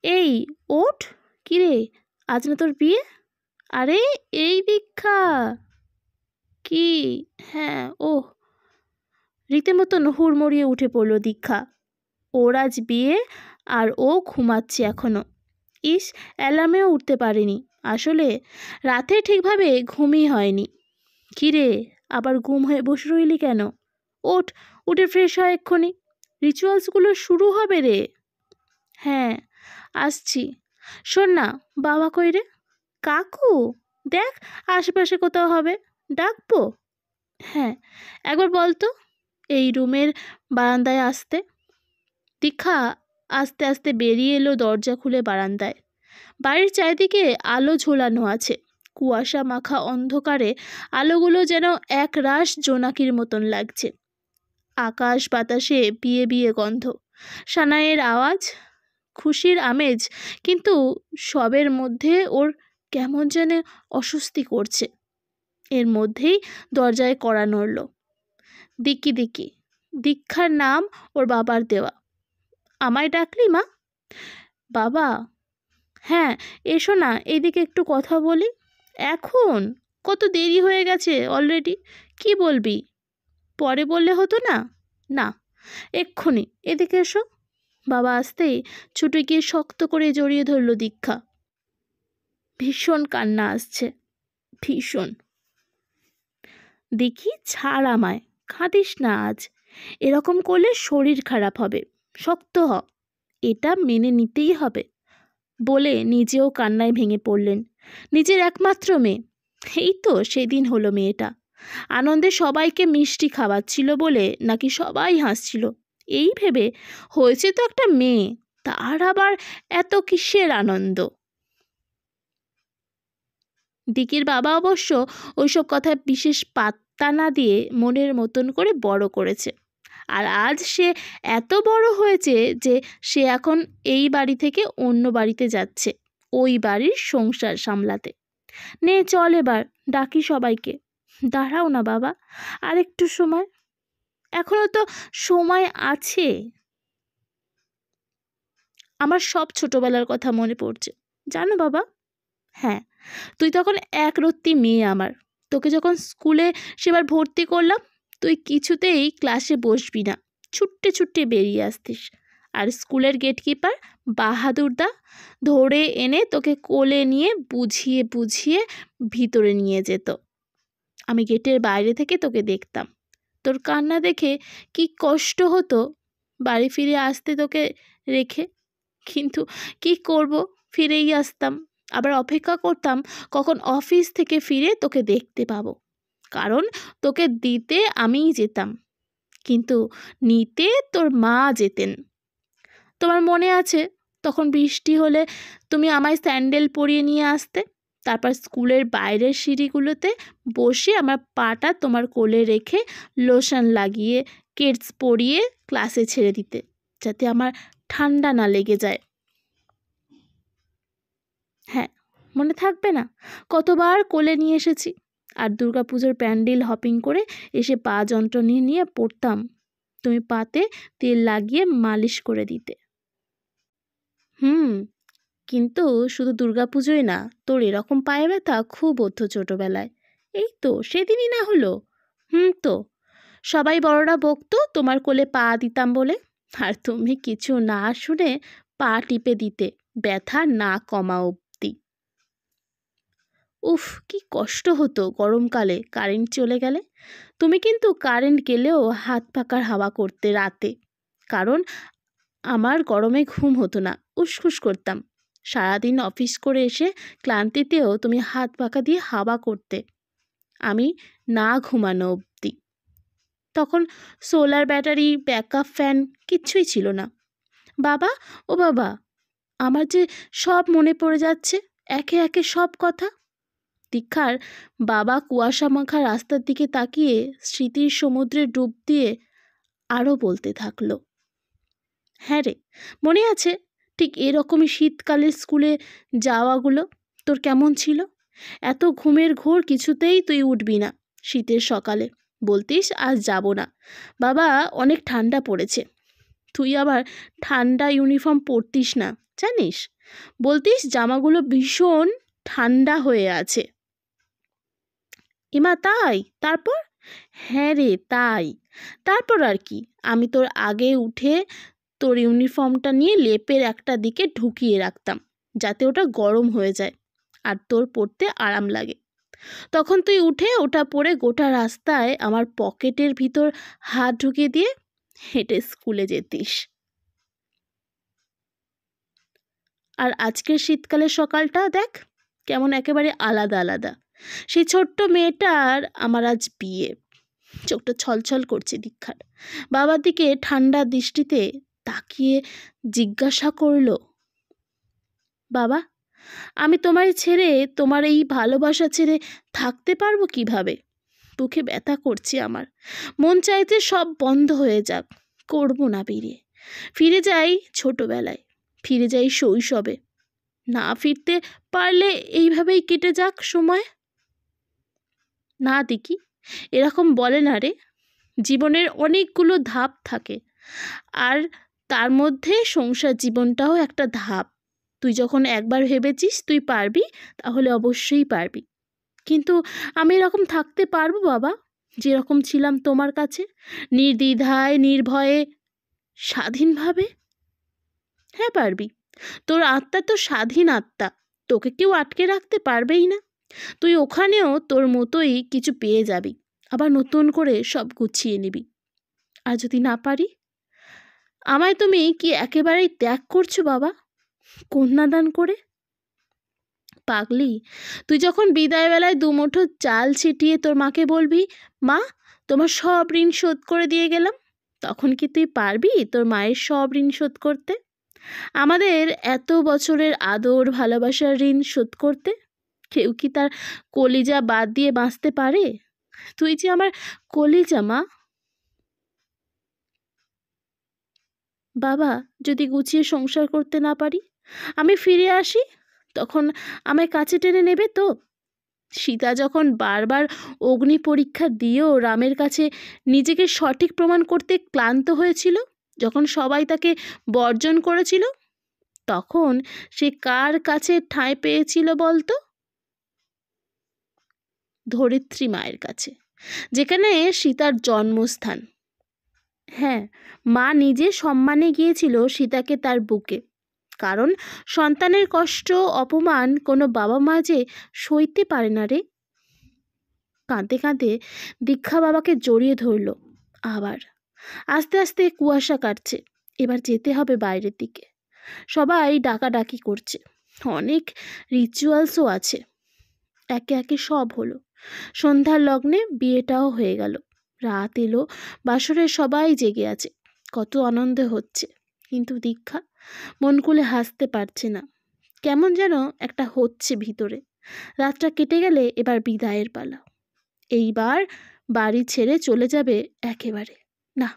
এই ওঠ, কিরে আজ না তোর বিয়ে? আরে এই দীক্ষা, কি? হ্যাঁ, ওহ। রীতিমতন হুড়মুড়িয়ে উঠে পড়ল দীক্ষা। ওর আজ বিয়ে আর ও ঘুমাচ্ছে এখনো। ইস, অ্যালার্মেও উঠতে পারেনি। আসলে রাতে ঠিকভাবে ঘুমই হয়নি। কিরে, আবার গুম হয়ে বসে রইলি কেন? ওঠ, উঠে ফ্রেশ হয় এক্ষুনি, রিচুয়ালসগুলো শুরু হবে রে। হ্যাঁ, আসছি। শোন না, বাবা কই রে? কাকু, দেখ আশেপাশে কোথাও হবে, ডাকবো? হ্যাঁ, একবার বল তো এই রুমের বারান্দায় আসতে। দীক্ষা আস্তে আস্তে বেরিয়ে এলো দরজা খুলে বারান্দায়। বাড়ির চারিদিকে আলো ঝোলানো আছে। কুয়াশা মাখা অন্ধকারে আলোগুলো যেন এক রাশ জোনাকির মতন লাগছে। আকাশ বাতাসে বিয়ে বিয়ে গন্ধ, সানাইয়ের আওয়াজ, খুশির আমেজ, কিন্তু সবের মধ্যে ওর কেমন যেন অস্বস্তি করছে। এর মধ্যেই দরজায় কড়া নড়ল। দিক্কি দিক্কি, দীক্ষার নাম ওর বাবার দেওয়া। আমায় ডাকলি মা? বাবা, হ্যাঁ এসো না, এইদিকে একটু কথা বলি। এখন? কত দেরি হয়ে গেছে অলরেডি। কি বলবি? পরে বললে হতো না? না, এক্ষুনি এদিকে এসো। বাবা আসতেই ছুটে গিয়ে শক্ত করে জড়িয়ে ধরল দীক্ষা। ভীষণ কান্না আসছে, ভীষণ। দেখি ছাড় আমায়, কাঁদিস না আজ। এরকম করলে শরীর খারাপ হবে, শক্ত হ, এটা মেনে নিতেই হবে বলে নিজেও কান্নায় ভেঙে পড়লেন। নিজের একমাত্র মেয়ে, এই তো সেদিন হলো মেয়েটা। আনন্দে সবাইকে মিষ্টি খাওয়াচ্ছিল বলে নাকি সবাই হাসছিল। এই ভেবে হয়েছে তো একটা মেয়ে, তার আবার এত কিসের আনন্দ? দিকির বাবা অবশ্য ওইসব কথায় বিশেষ পাত্তা না দিয়ে মনের মতন করে বড় করেছে। আর আজ সে এত বড় হয়েছে যে সে এখন এই বাড়ি থেকে অন্য বাড়িতে যাচ্ছে, ওই বাড়ির সংসার সামলাতে। নে চল এবার ডাকি সবাইকে। দাঁড়াও না বাবা, আর একটু সময়, এখনো তো সময় আছে। আমার সব ছোটবেলার কথা মনে পড়ছে জানো বাবা। হ্যাঁ, তুই তখন একরত্তি মেয়ে আমার। তোকে যখন স্কুলে সেবার ভর্তি করলাম, তুই কিছুতেই ক্লাসে বসবি না, ছুট্টে ছুট্টে বেরিয়ে আসতিস। আর স্কুলের গেটকিপার বাহাদুরদা ধরে এনে তোকে কোলে নিয়ে বুঝিয়ে বুঝিয়ে ভিতরে নিয়ে যেত। আমি গেটের বাইরে থেকে তোকে দেখতাম। তোর কান্না দেখে কি কষ্ট হতো বাড়ি ফিরে আসতে তোকে রেখে। কিন্তু কি করব, ফিরেই আসতাম। আবার অপেক্ষা করতাম কখন অফিস থেকে ফিরে তোকে দেখতে পাবো, কারণ তোকে দিতে আমিই যেতাম, কিন্তু নিতে তোর মা যেতেন। তোমার মনে আছে তখন বৃষ্টি হলে তুমি আমায় স্যান্ডেল পরিয়ে নিয়ে আসতে, তারপর স্কুলের বাইরের সিঁড়িগুলোতে বসে আমার পাটা তোমার কোলে রেখে লোশন লাগিয়ে কেডস পরিয়ে ক্লাসে ছেড়ে দিতে, যাতে আমার ঠান্ডা না লেগে যায়। হ্যাঁ, মনে থাকবে না কতবার কোলে নিয়ে এসেছি। আর দুর্গাপুজোর প্যান্ডেল হপিং করে এসে পা যন্ত্রণা নিয়ে পড়তাম, তুমি পাতে তেল লাগিয়ে মালিশ করে দিতে। কিন্তু শুধু দুর্গাপুজোয় না, তোর এরকম পায়ে ব্যথা খুব হতো ছোটবেলায়। এই তো সেদিনই না হলো। তো সবাই বড়রা বকতো তোমার কোলে পা দিতাম বলে, আর তুমি কিছু না শুনে পা টিপে দিতে ব্যথা না কমা অবধি। উফ, কি কষ্ট হতো গরমকালে কারেন্ট চলে গেলে। তুমি কিন্তু কারেন্ট গেলেও হাত পাখার হাওয়া করতে রাতে, কারণ আমার গরমে ঘুম হতো না, উসখুস করতাম। সারাদিন অফিস করে এসে ক্লান্তিতেও তুমি হাত পাখা দিয়ে হাওয়া করতে, আমি না ঘুমানো অবধি। তখন সোলার ব্যাটারি, ব্যাকআপ ফ্যান কিচ্ছুই ছিল না। বাবা, ও বাবা, আমার যে সব মনে পড়ে যাচ্ছে একে একে সব কথা। দীক্ষার বাবা কুয়াশা মাখা রাস্তার দিকে তাকিয়ে স্মৃতির সমুদ্রে ডুব দিয়ে আরও বলতে থাকলো। হ্যাঁ রে, মনে আছে ঠিক এরকমই শীতকালে স্কুলে যাওয়াগুলো তোর কেমন ছিল? এত ঘুমের ঘোর কিছুতেই তুই উঠবি না। শীতের সকালে বলতিস আজ যাব না বাবা, অনেক ঠান্ডা পড়েছে। তুই আবার ঠান্ডা ইউনিফর্ম পরতিস না, জানিস, বলতিস জামাগুলো ভীষণ ঠান্ডা হয়ে আছে। এমা তাই? তারপর? হ্যাঁ রে তাই। তারপর আর কি, আমি তোর আগে উঠে তোর ইউনিফর্মটা নিয়ে লেপের একটা দিকে ঢুকিয়ে রাখতাম, যাতে ওটা গরম হয়ে যায় আর তোর পরতে আরাম লাগে। তখন তুই উঠে ওটা পরে গোটা রাস্তায় আমার পকেটের ভিতর হাত ঢুকিয়ে দিয়ে হেঁটে স্কুলে যেতিস। আর আজকের শীতকালের সকালটা দেখ কেমন একেবারে আলাদা আলাদা। সেই ছোট্ট মেয়েটার আমার আজ বিয়ে। চোখটা ছলছল করছে দীক্ষার। বাবার দিকে ঠান্ডা দৃষ্টিতে তাকিয়ে জিজ্ঞাসা করলো, বাবা, আমি তোমায় ছেড়ে, তোমার এই ভালোবাসা ছেড়ে থাকতে পারবো কিভাবে? বুকে ব্যথা করছে আমার। মন চাইতে সব বন্ধ হয়ে যাক, করবো না বিয়ে। ফিরে যাই ছোটবেলায়, ফিরে যাই শৈশবে। না ফিরতে পারলে এইভাবেই কেটে যাক সময়। না দেখি, এরকম বলে না রে। জীবনের অনেকগুলো ধাপ থাকে, আর তার মধ্যে সংসার জীবনটাও একটা ধাপ। তুই যখন একবার ভেবেছিস তুই পারবি, তাহলে অবশ্যই পারবি। কিন্তু আমি এরকম থাকতে পারবো বাবা, যেরকম ছিলাম তোমার কাছে, নির্দ্বিধায়, নির্ভয়ে, স্বাধীনভাবে? হ্যাঁ পারবি। তোর আত্মা তো স্বাধীন আত্মা, তোকে কেউ আটকে রাখতে পারবেই না। তুই ওখানেও তোর মতোই কিছু পেয়ে যাবি, আবার নতুন করে সব গুছিয়ে নিবি। আর যদি না পারি? আমায় তুমি কি একেবারেই ত্যাগ করছো বাবা, কন্যাদান করে? পাগলি, তুই যখন বিদায়বেলায় দুমুঠো চাল ছিটিয়ে তোর মাকে বলবি, মা তোমার সব ঋণ শোধ করে দিয়ে গেলাম, তখন কি তুই পারবি তোর মায়ের সব ঋণ শোধ করতে? আমাদের এত বছরের আদর ভালোবাসার ঋণ শোধ করতে? কেউ কি তার কলিজা বাদ দিয়ে বাঁচতে পারে? তুই যে আমার কলিজা মা। বাবা, যদি গুছিয়ে সংসার করতে না পারি, আমি ফিরে আসি, তখন আমায় কাছে টেনে নেবে তো? সীতা যখন বারবার অগ্নি পরীক্ষা দিয়েও রামের কাছে নিজেকে সঠিক প্রমাণ করতে ক্লান্ত হয়েছিল, যখন সবাই তাকে বর্জন করেছিল, তখন সে কার কাছে ঠাঁই পেয়েছিল বলতো? ধরিত্রী মায়ের কাছে, যেখানে সীতার জন্মস্থান। হ্যাঁ, মা নিজে সম্মানে গিয়েছিল সীতাকে তার বুকে, কারণ সন্তানের কষ্ট অপমান কোনো বাবা মা যে সইতে পারে না রে। কাঁদতে কাঁদতে দীক্ষা বাবাকে জড়িয়ে ধরল। আবার আস্তে আস্তে কুয়াশা কাটছে, এবার যেতে হবে বাইরের দিকে। সবাই ডাকাডাকি করছে, অনেক রিচুয়ালসও আছে। একে একে সব হলো। সন্ধ্যার লগ্নে বিয়েটাও হয়ে গেল। রাত এলো, বাসরে সবাই জেগে আছে, কত আনন্দ হচ্ছে। কিন্তু দীক্ষা মন খুলে হাসতে পারছে না, কেমন যেন একটা হচ্ছে ভিতরে। রাতটা কেটে গেলে এবার বিদায়ের পালা। এইবার বাড়ি ছেড়ে চলে যাবে একেবারে। না,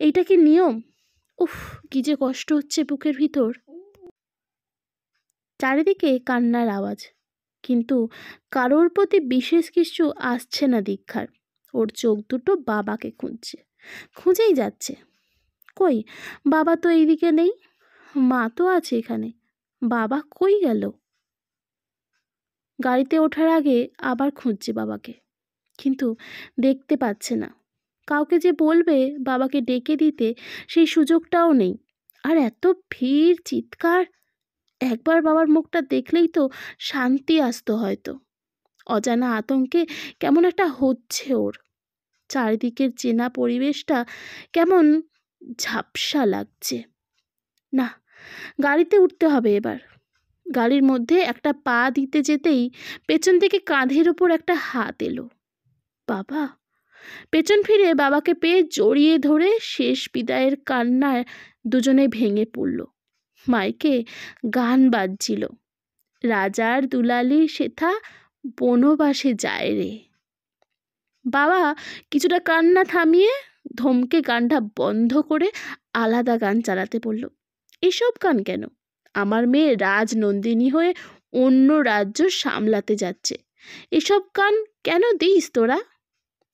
এইটা কি নিয়ম? উফ, কি যে কষ্ট হচ্ছে বুকের ভিতর। চারিদিকে কান্নার আওয়াজ, কিন্তু কারোর প্রতি বিশেষ কিছু আসছে না দীক্ষার। ওর চোখ দুটো বাবাকে খুঁজছে, খুঁজেই যাচ্ছে। কই, বাবা তো এইদিকে নেই, মা তো আছে এখানে, বাবা কই গেল? গাড়িতে ওঠার আগে আবার খুঁজছে বাবাকে, কিন্তু দেখতে পাচ্ছে না। কাউকে যে বলবে বাবাকে ডেকে দিতে, সেই সুযোগটাও নেই। আর এত ভিড়, চিৎকার, একবার বাবার মুখটা দেখলেই তো শান্তি আসতো হয়তো। অজানা আতঙ্কে কেমন একটা হচ্ছে ওর। চারিদিকের চেনা পরিবেশটা কেমন ঝাপসা লাগছে। না, গাড়িতে উঠতে হবে এবার। গাড়ির মধ্যে একটা পা দিতে যেতেই পেছন থেকে কাঁধের ওপর একটা হাত এলো। বাবা! পেছন ফিরে বাবাকে পেয়ে জড়িয়ে ধরে শেষ বিদায়ের কান্নায় দুজনে ভেঙে পড়ল। মাইকে গান বাজছিল, রাজার দুলালি সেথা বনবাসে যায় রে। বাবা কিছুটা কান্না থামিয়ে ধমকে গানটা বন্ধ করে আলাদা গান চালাতে বলল। এসব গান কেন? আমার মেয়ে রাজনন্দিনী হয়ে অন্য রাজ্য সামলাতে যাচ্ছে, এসব গান কেন দিস তোরা?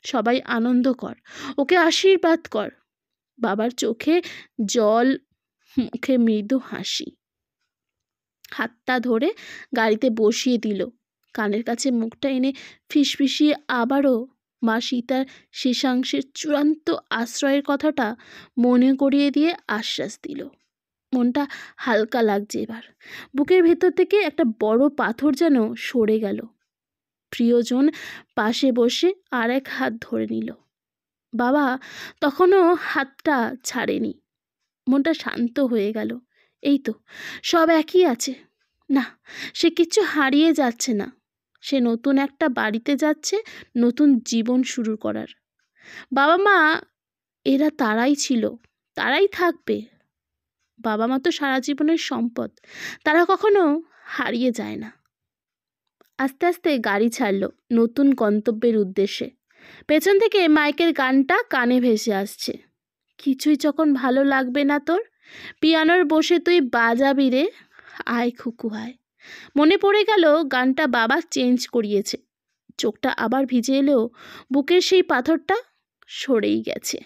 সবাই আনন্দ কর, ওকে আশীর্বাদ কর। বাবার চোখে জল, মুখে মৃদু হাসি। হাতটা ধরে গাড়িতে বসিয়ে দিল। কানের কাছে মুখটা এনে ফিসফিসিয়ে আবারও মা সীতার শেষাংশের চূড়ান্ত আশ্রয়ের কথাটা মনে করিয়ে দিয়ে আশ্বাস দিল। মনটা হালকা লাগছে এবার। বুকের ভেতর থেকে একটা বড় পাথর যেন সরে গেল। প্রিয়জন পাশে বসে আর এক হাত ধরে নিল। বাবা তখনও হাতটা ছাড়েনি। মনটা শান্ত হয়ে গেল। এই তো সব একই আছে। না, সে কিচ্ছু হারিয়ে যাচ্ছে না। সে নতুন একটা বাড়িতে যাচ্ছে, নতুন জীবন শুরু করার। বাবা মা এরা তারাই ছিল, তারাই থাকবে। বাবা মা তো সারা জীবনের সম্পদ, তারা কখনো হারিয়ে যায় না। আস্তে আস্তে গাড়ি ছাড়লো নতুন গন্তব্যের উদ্দেশ্যে। পেছন থেকে মাইকের গানটা কানে ভেসে আসছে। কিছুই যখন ভালো লাগবে না তোর, পিয়ানোর বসে তুই বাজাবি রে, আয় খুকু আয়। মনে পড়ে গেল গানটা বাবা চেঞ্জ করিয়েছে। চোখটা আবার ভিজে এলেও বুকের সেই পাথরটা সরেই গেছে।